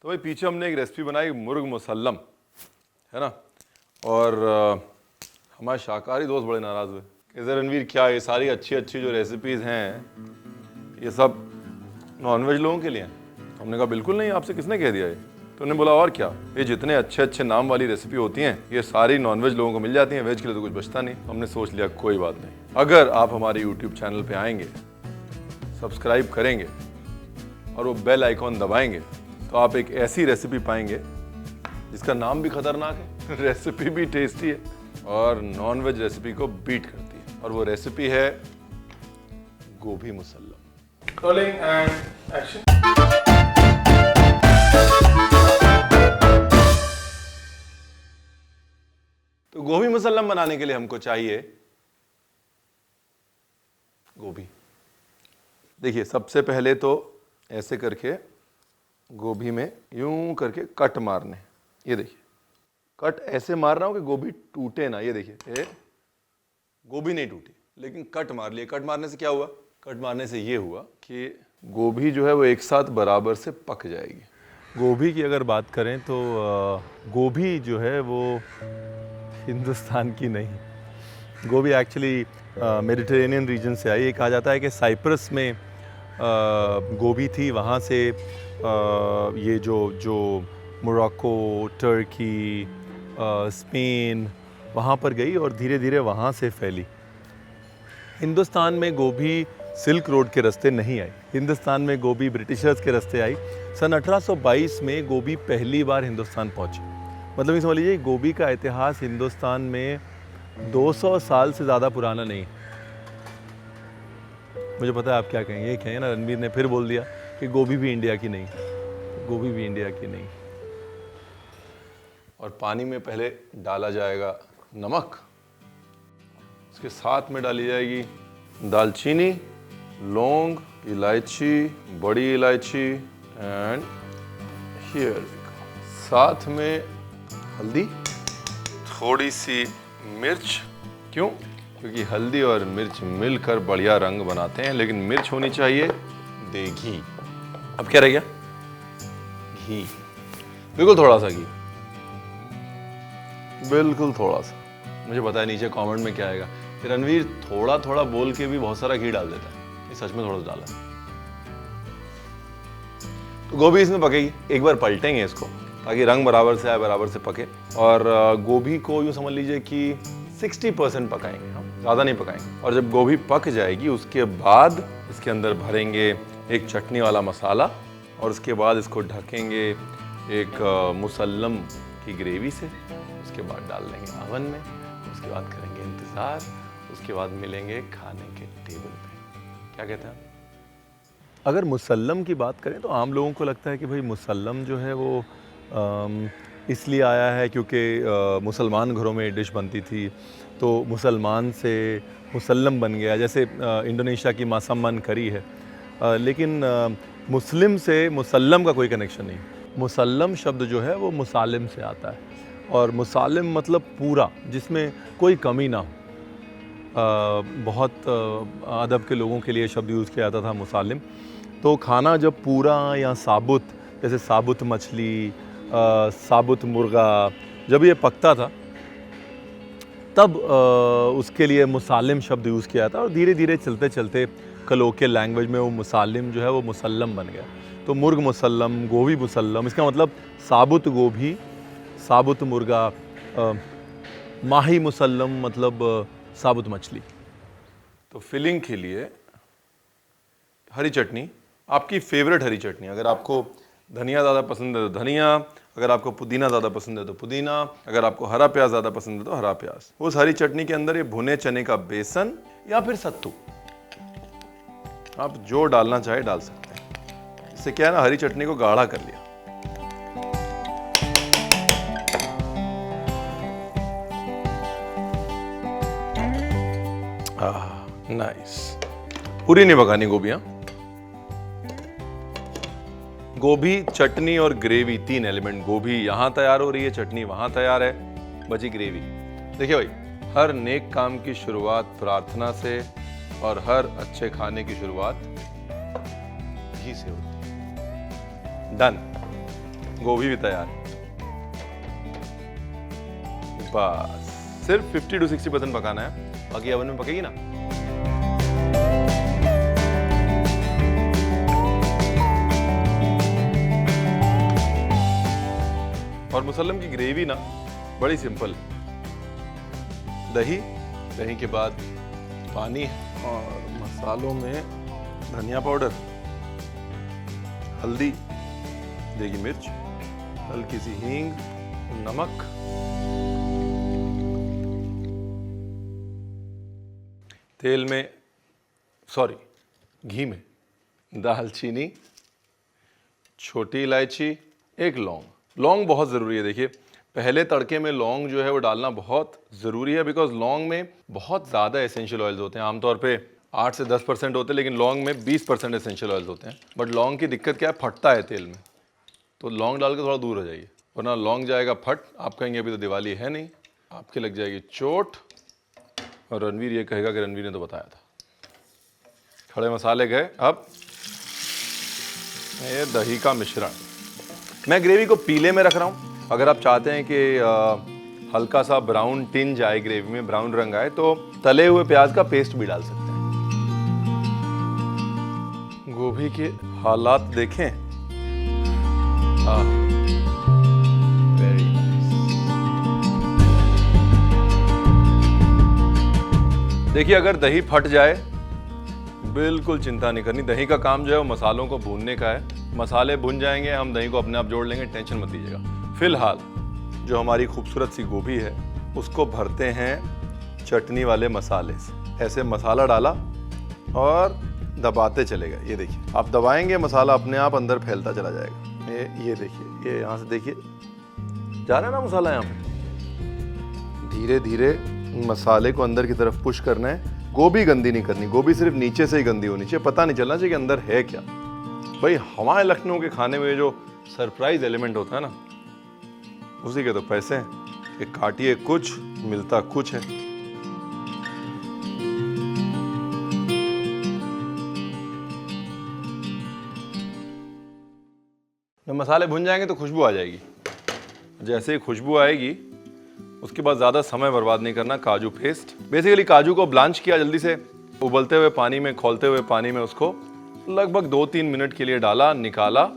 तो भाई पीछे हमने एक रेसिपी बनाई मुर्ग मुसल्लम, है ना। और हमारे शाकाहारी दोस्त बड़े नाराज़ हुए कि सर रणवीर क्या ये सारी अच्छी अच्छी जो रेसिपीज़ हैं ये सब नॉनवेज लोगों के लिए हैं। हमने कहा बिल्कुल नहीं, आपसे किसने कह दिया ये। तो उन्होंने बोला और क्या, ये जितने अच्छे अच्छे नाम वाली रेसिपी होती हैं ये सारी नॉनवेज लोगों को मिल जाती हैं, वेज के लिए तो कुछ बचता नहीं। हमने सोच लिया कोई बात नहीं, अगर आप हमारे यूट्यूब चैनल पे आएंगे, सब्सक्राइब करेंगे और वो बेल आइकॉन दबाएंगे तो आप एक ऐसी रेसिपी पाएंगे जिसका नाम भी खतरनाक है, रेसिपी भी टेस्टी है और नॉनवेज रेसिपी को बीट करती है। और वो रेसिपी है गोभी मुसल्लम। Rolling and action. तो गोभी मुसल्लम बनाने के लिए हमको चाहिए गोभी। देखिए सबसे पहले तो ऐसे करके गोभी में यूं करके कट मारने। ये देखिए कट ऐसे मार रहा हूं कि गोभी टूटे ना। ये देखिए गोभी नहीं टूटी लेकिन कट मार लिया। कट मारने से क्या हुआ, कट मारने से ये हुआ कि गोभी जो है वो एक साथ बराबर से पक जाएगी। गोभी की अगर बात करें तो गोभी जो है वो हिंदुस्तान की नहीं, गोभी एक्चुअली मेडिटेरेनियन रीजन से आई। ये कहा जाता है कि साइप्रस में गोभी थी, वहाँ से ये जो मोरक्को, टर्की, स्पेन वहाँ पर गई और धीरे धीरे वहाँ से फैली। हिंदुस्तान में गोभी सिल्क रोड के रास्ते नहीं आई, हिंदुस्तान में गोभी ब्रिटिशर्स के रास्ते आई। सन 1822 में गोभी पहली बार हिंदुस्तान पहुँची। मतलब ये समझ लीजिए गोभी का इतिहास हिंदुस्तान में 200 साल से ज़्यादा पुराना नहीं। मुझे पता है आप क्या कहेंगे, ये कहेंगे ना रणवीर ने फिर बोल दिया कि गोभी भी इंडिया की नहीं, गोभी भी इंडिया की नहीं। और पानी में पहले डाला जाएगा नमक, उसके साथ में डाली जाएगी दालचीनी, लौंग, इलायची, बड़ी इलायची एंड हियर साथ में हल्दी, थोड़ी सी मिर्च। क्यों? क्योंकि हल्दी और मिर्च मिलकर बढ़िया रंग बनाते हैं, लेकिन मिर्च होनी चाहिए देगी। अब क्या रह गया? घी, बिल्कुल थोड़ा सा घी, बिल्कुल थोड़ा सा। मुझे पता है नीचे कमेंट में क्या आएगा कि रणवीर थोड़ा थोड़ा बोल के भी बहुत सारा घी डाल देता है। ये सच में थोड़ा सा डाला। तो गोभी इसमें पकेगी, एक बार पलटेंगे इसको ताकि रंग बराबर से आए, बराबर से पके। और गोभी को यूँ समझ लीजिए कि 60% पकाएंगे हम, ज़्यादा नहीं पकाएंगे। और जब गोभी पक जाएगी उसके बाद इसके अंदर भरेंगे एक चटनी वाला मसाला और उसके बाद इसको ढकेंगे एक मुसल्लम की ग्रेवी से। उसके बाद डाल देंगे ओवन में, उसके बाद करेंगे इंतज़ार, उसके बाद मिलेंगे खाने के टेबल पे। क्या कहते हैं आप? अगर मुसल्लम की बात करें तो आम लोगों को लगता है कि भाई मुसल्लम जो है वो इसलिए आया है क्योंकि मुसलमान घरों में डिश बनती थी तो मुसलमान से मुसल्लम बन गया। जैसे इंडोनेशिया की मासम्मन करी है, लेकिन मुस्लिम से मुसल्लम का कोई कनेक्शन नहीं। मुसल्लम शब्द जो है वो मुसालिम से आता है और मुसालिम मतलब पूरा, जिसमें कोई कमी ना हो। बहुत अदब के लोगों के लिए शब्द यूज़ किया जाता था मुसालिम। तो खाना जब पूरा या साबुत, जैसे साबुत मछली, साबुत मुर्गा, जब ये पकता था तब उसके लिए मुसालिम शब्द यूज़ किया था और धीरे धीरे चलते चलते कलोकियल लैंग्वेज में वो मुसालिम जो है वो मुसल्लम बन गया। तो मुर्ग मुसल्लम, गोभी मुसल्लम, इसका मतलब साबुत गोभी, साबुत मुर्गा, माही मुसल्लम मतलब साबुत मछली। तो फिलिंग के लिए हरी चटनी, आपकी फेवरेट हरी चटनी। अगर आपको धनिया ज़्यादा पसंद है तो धनिया, अगर आपको पुदीना ज़्यादा पसंद है तो पुदीना, अगर आपको हरा प्याज ज़्यादा पसंद है तो हरा प्याज। उस हरी चटनी के अंदर ये भुने चने का बेसन या फिर सत्तू, आप जो डालना चाहे डाल सकते हैं। इससे क्या है ना, हरी चटनी को गाढ़ा कर लिया। नाइस। पूरी नहीं पकानी गोभियां। गोभी, चटनी और ग्रेवी, तीन एलिमेंट। गोभी यहां तैयार हो रही है, चटनी वहां तैयार है, बची ग्रेवी। देखिए भाई, हर नेक काम की शुरुआत प्रार्थना से और हर अच्छे खाने की शुरुआत घी से होती है। डन। गोभी भी तैयार है। बस सिर्फ 50 to 60% पकाना है, बाकी ओवन में पकेगी ना। और मुसल्लम की ग्रेवी ना बड़ी सिंपल है। दही, दही के बाद पानी और मसालों में धनिया पाउडर, हल्दी, देगी मिर्च, हल्की सी हींग, नमक, तेल में घी में दालचीनी, छोटी इलायची, एक लौंग बहुत ज़रूरी है। देखिए पहले तड़के में लौंग जो है वो डालना बहुत ज़रूरी है, बिकॉज लौंग में बहुत ज़्यादा एसेंशियल ऑयल्स होते हैं। आमतौर पे 8 से 10% होते हैं, लेकिन लौंग में 20% एसेंशियल ऑयल्स होते हैं। बट लौंग की दिक्कत क्या है, फटता है तेल में, तो लौंग डाल के थोड़ा दूर हो जाइए, वरना लौंग जाएगा फट। आप कहेंगे अभी तो दिवाली है नहीं, आपके लग जाएगी चोट, और रणवीर ये कहेगा कि रणवीर ने तो बताया था। खड़े मसाले गए, अब ये दही का मिश्रण। मैं ग्रेवी को पीले में रख रहा हूँ। अगर आप चाहते हैं कि हल्का सा ब्राउन टिंज आए ग्रेवी में, ब्राउन रंग आए, तो तले हुए प्याज का पेस्ट भी डाल सकते हैं। गोभी के हालात देखें, वेरी नाइस। देखिए अगर दही फट जाए बिल्कुल चिंता नहीं करनी। दही का काम जो है वो मसालों को भूनने का है। मसाले भुन जाएंगे, हम दही को अपने आप जोड़ लेंगे, टेंशन मत लीजिएगा। फिलहाल जो हमारी खूबसूरत सी गोभी है उसको भरते हैं चटनी वाले मसाले से। ऐसे मसाला डाला और दबाते चले गए। ये देखिए, आप दबाएंगे मसाला अपने आप अंदर फैलता चला जाएगा। ये देखिए, ये यहाँ से देखिए जा रहा है ना मसाला, यहाँ पे धीरे धीरे मसाले को अंदर की तरफ पुश करना है। गोभी गंदी नहीं करनी, गोभी सिर्फ नीचे से ही गंदी होनी चाहिए, पता नहीं चलना चाहिए कि अंदर है क्या। भाई हमारे लखनऊ के खाने में जो सरप्राइज एलिमेंट होता है ना, उसी के तो पैसे हैं कि काटिए कुछ मिलता कुछ है। जब मसाले भुन जाएंगे तो खुशबू आ जाएगी। जैसे ही खुशबू आएगी उसके बाद ज़्यादा समय बर्बाद नहीं करना। काजू पेस्ट, बेसिकली काजू को ब्लांच किया, जल्दी से उबलते हुए पानी में, खौलते हुए पानी में उसको लगभग 2-3 मिनट के लिए डाला, निकाला,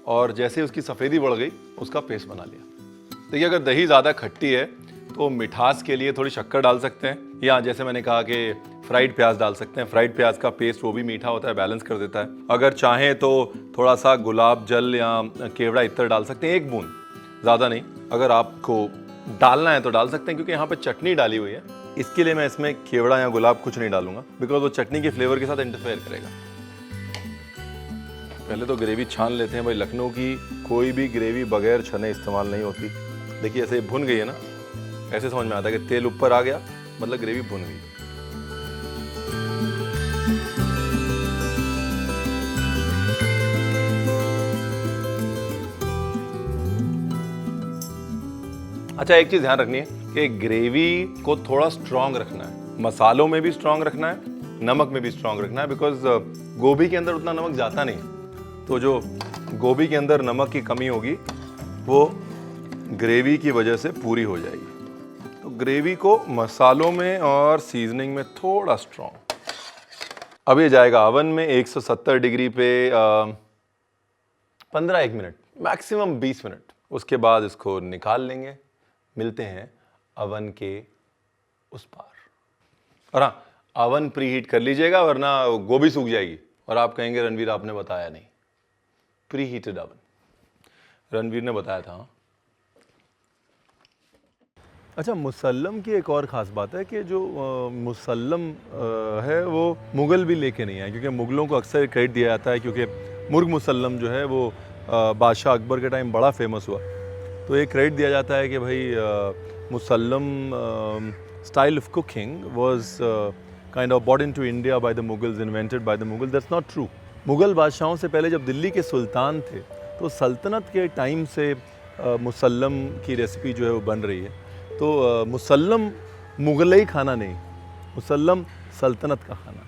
और जैसे उसकी सफ़ेदी बढ़ गई उसका पेस्ट बना लिया। देखिए अगर दही ज़्यादा खट्टी है तो मिठास के लिए थोड़ी शक्कर डाल सकते हैं, या जैसे मैंने कहा कि फ्राइड प्याज डाल सकते हैं। फ्राइड प्याज का पेस्ट वो भी मीठा होता है, बैलेंस कर देता है। अगर चाहें तो थोड़ा सा गुलाब जल या केवड़ा इत्र डाल सकते हैं, 1 बूंद, ज़्यादा नहीं। अगर आपको डालना है तो डाल सकते हैं, क्योंकि यहाँ पे चटनी डाली हुई है, इसके लिए मैं इसमें केवड़ा या गुलाब कुछ नहीं डालूंगा, बिकॉज वो चटनी के फ्लेवर के साथ इंटरफेयर करेगा। पहले तो ग्रेवी छान लेते हैं। भाई लखनऊ की कोई भी ग्रेवी बगैर छने इस्तेमाल नहीं होती। देखिए ऐसे भुन गई है ना, ऐसे समझ में आता है कि तेल ऊपर आ गया, मतलब ग्रेवी भुन गई। अच्छा एक चीज ध्यान रखनी है कि ग्रेवी को थोड़ा स्ट्रांग रखना है, मसालों में भी स्ट्रांग रखना है, नमक में भी स्ट्रांग रखना है, बिकॉज गोभी के अंदर उतना नमक जाता नहीं, तो जो गोभी के अंदर नमक की कमी होगी वो ग्रेवी की वजह से पूरी हो जाएगी। तो ग्रेवी को मसालों में और सीजनिंग में थोड़ा स्ट्रांग। अब ये जाएगा अवन में 170 डिग्री पे 15-1 मिनट, मैक्सिमम 20 मिनट। उसके बाद इसको निकाल लेंगे। मिलते हैं अवन के उस पार। और हाँ, अवन प्री हीट कर लीजिएगा, वरना गोभी सूख जाएगी और आप कहेंगे रणवीर आपने बताया नहीं। प्री हीटेड अवन, रणवीर ने बताया था। अच्छा, मुसल्लम की एक और ख़ास बात है कि जो मुसल्लम है वो मुग़ल भी लेके नहीं आए, क्योंकि मुग़लों को अक्सर क्रेडिट दिया जाता है, क्योंकि मुर्ग मुसल्लम जो है वो बादशाह अकबर के टाइम बड़ा फेमस हुआ। तो एक क्रेडिट दिया जाता है कि भाई मुसल्लम style of cooking was kind of brought into India by the Mughals, invented by the Mughals. That's not true. Mughal बादशाहों से पहले जब दिल्ली के सुल्तान थे तो सल्तनत के टाइम से मुसल्लम की रेसिपी जो है वो बन रही है। तो मुसल्लम मुग़लई खाना नहीं, मुसल्लम सल्तनत का खाना।